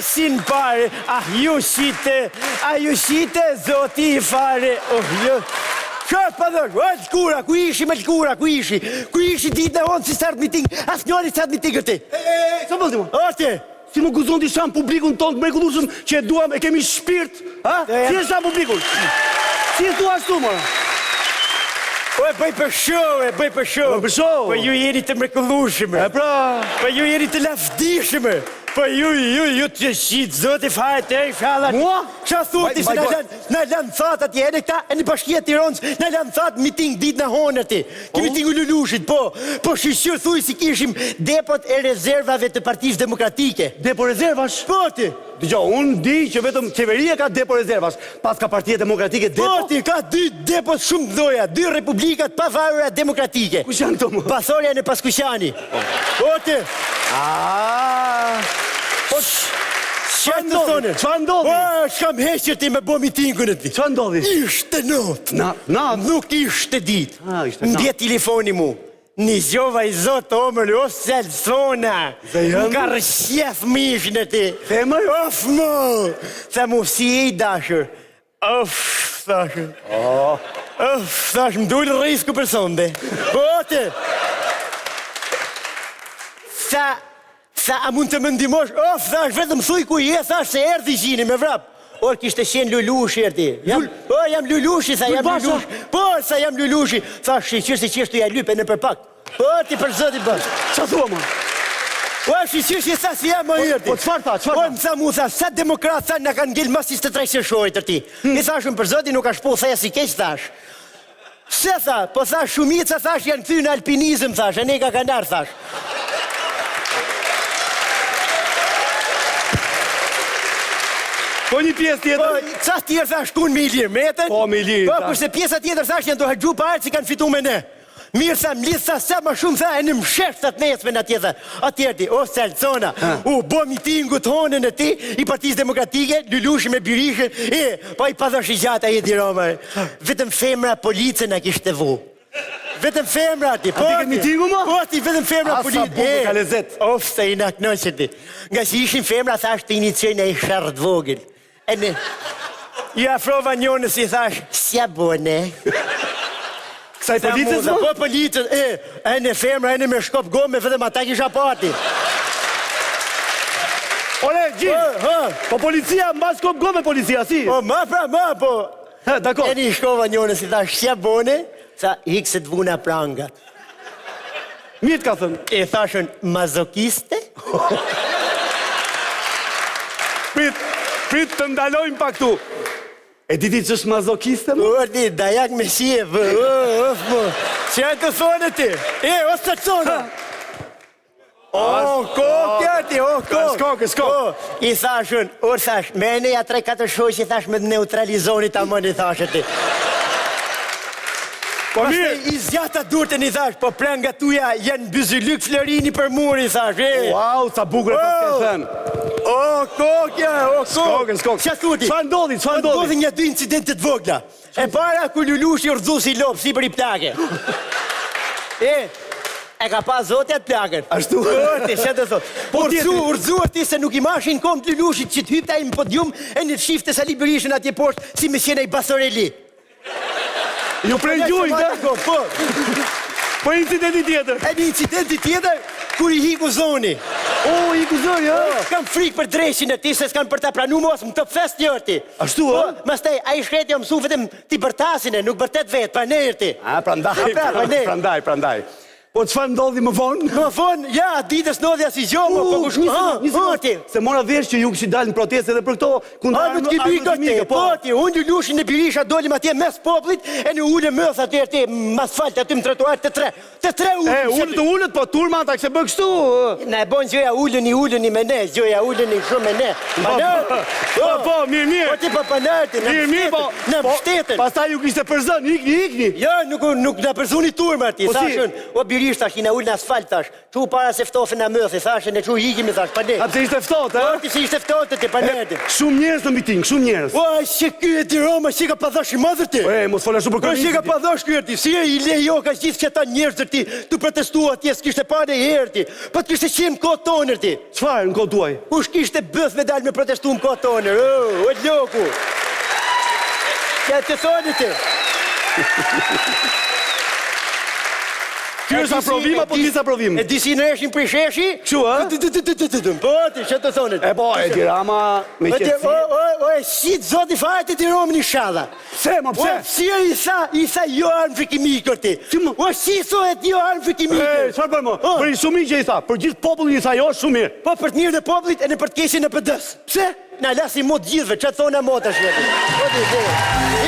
sin pare, ju shite, zoti i fare, ju. Qërë pa dhërë, t'kura, ku ishi me t'kura, ku ishi ditë në onë si sartë miting, asë njëri sartë miting këti. Sa pëllë më? Ate? Si më guzon t'i shamë publikun tonë të mrekullushëm që e duam e kemi shpirt, ha? Si e shamë publikun? Si e tu ashtu, më? O, bëj për show. Po ju jeni të mrekullushme. E pra. Po ju jeni të lafdishme. Po ju të shqitë, zote fare të e shalat. Mua? Qa thuti se në lanë thatë atje, e në këta, e në bashkia Tiranës, në lanë thatë miting ditë në honë ati. Ki mitingu Lulushit, po shishur thuj si kishim depot e rezervave të Partisë Demokratike. Depo rezervash? Po ti. Dëgjo, unë di që vetëm qeveria ka depo rezervash, pas ka Partia Demokratike depo. Po ti, ka 2 depot shumë të doja, 2 republikat pavarura demokratike. Kush janë të më? Pasorja në Paskuqani. Po ti. Qa ndodhi? O, shkam heqër ti me bo mitingun e ti. Qa ndodhi? Ishte not. Nuk ishte dit. Ishte ndje telefoni mu. Një zjova i zotë omër, o Selsona. Më ka rëshjef mishin e ti. Femër? Of mo. Tha mu si e i dashër. Of, thashër. Of, thashër, më dujnë risku për sonde. Po te. Sa a mund të më ndimosh? Of, thash, vetëm thuj ku je, thash se erdi gjini me vrap. Or, kishte qenë Lulushi erdi. Po, jam Lulushi, sa jam Lulushi. Po, sa jam Lulushi. Thash, shiqyr si qeshtu ja lype në përpak. Po, ti për zoti bërë. Qa thua, ma? Po, shiqyr si sa si jam më erdi. Po, qfar tha? Po, më tha mu, thash, sa demokrat, thash, në kanë ngellë masis të trejshëshorit tërti. I thashun për zoti nuk ashtë po, thaja si keq, thash. Se tha, po thash, shumica, thash, janë këthy në alpinizm, thash, e ne ka kanar, thash. Po një pjesë tjetër? Po, ca tjerë thash kun me i lirë metën? Po, me i lirë. Po, kurse pjesa tjetër thash janë do hëgju parë që kanë fitu me ne. Mirë sa më lidhë sa sa ma shumë tha e në më shesh të të nesme në atje tha. Atjerti, o Selsona, bo mitingu të honën e ti, i Partisë Demokratike, Lulushi me Birishën, po i padhash i gjata i diromër. Vetëm femra policën a kishte vu. Vetëm femra ti, po ti. Mitingu ma? Po ti, vetëm femra policën. Asa buke ka lezet. Of, se i naknoqët ti. Nga si ishin femra, thash të iniciojnë e i shardë vogël. E në... I afrova njënës i thash, sja bone. Kësaj policës më? Po policës, e në femra, e në me shkop gome, vetëm ata kisha pati. Ore, gjithë, po policia, ma shkop gome policia, si? Po, ma, po. Dako. E në i shkova njënës i thash, sja bone, sa hikset vuna prangat. Mirë ka thënë. E thashën, mazokiste? Prit të ndalojmë pa këtu. E diti që është mazokiste, më? O, di, dajak me shie, që e të thonë ti? O, së të thonë? O, kokë, ti, o, kokë. Skokë. I thashën, thash, me e neja 3-4 shoqë, i thash me të neutralizoni ta më një thashë ti. Po mirë. I zjata durte një thash, po prenga tuja janë Byzylyk Florini për muri, thash, Wow, sa bugre pas ke thënë. O, kokja, Skokë. Qa thuti? Qa ndodhi? Ndodhi një 2 incidentet vogla. E para ku Lulushi urdhu si lopë, si për i plake. E ka pa zote atë plakën. Ashtu? Ti, që të thot. Po urdhu ti se nuk i mashin kom të Lulushit që të hypta i më podium e në shifte Sali Berishën atje poshtë si me qene i Basoreli. Ju prejgjujnë, da? Po incidenti tjetër? E një incidenti tjetër, kur i hiku zoni. O, hiku zoni, Kam frikë për dreshin e ti, se s'kam për ta pranu mos, më të fest njërti. Ashtu, Mastaj, a i shkreti o mësu vetëm ti bërtasine, nuk bërtet vetë, pra nërti. Prandaj. Po çfarë ndodhi më vonë? Më vonë, ja, ditës ndodhja si gjomë, po kush nisë. Se mora vesh që ju kishit dalë në protestë edhe për këto kundërshtar. Nuk kimi gati, po ti, unë Lulushin e Birisha dolim atje mes poplit, e në ule mëth atje ti, asfalt aty më trotuar të tre ullë. Ullët, po turma ata kse bë kështu. Na e bon gjoja ullëni me ne, gjoja ullëni shumë me ne. Po, mirë. Po ti po panërti, në mbështetën. Pastaj ju kishte përzën, ikni. Ja, nuk në përzuni turma ti, thashën, o sigurisht tash, i na ul në asfalt tash. Çu para se ftofën na mëthi, thashë ne çu hiqemi thash, pa ne. A pse ishte ftohtë, Po ti si ishte ftohtë ti pa ne. Shumë njerëz në miting, shumë njerëz. O, si ky e di Roma, si ka padhash i madh ti. Mos fola shumë për Po si ka padhash ky ti, si i lejo ka gjithë këta njerëz ti, tu protestua atje, s'kishte pa ne herë ti. Po të kishte qenë kohë tonë ti. Çfarë në kohë tuaj? Kush kishte bëth me dal me protestuar kohë tonë? O loku. Ja të thoni ti. Ky është aprovim apo disaprovim? E di si në eshin për sheshi? Kështu, ha? Po, ti që të thonë? E po, e di Rama me qetësi. O, si të zoti fajt e ti Romë një shadha. Pse, ma pse? O, si i tha jo armë frikimikër ti. O, si thohet jo armë frikimikër. Çfarë bën mo? Për i shumë që i tha, për gjithë popullin i tha jo shumë mirë. Po, për të mirë në popullit e në për të keqen në PD-s. Pse? Na lasi mo të gjithëve, që të thonë a mo të shletë.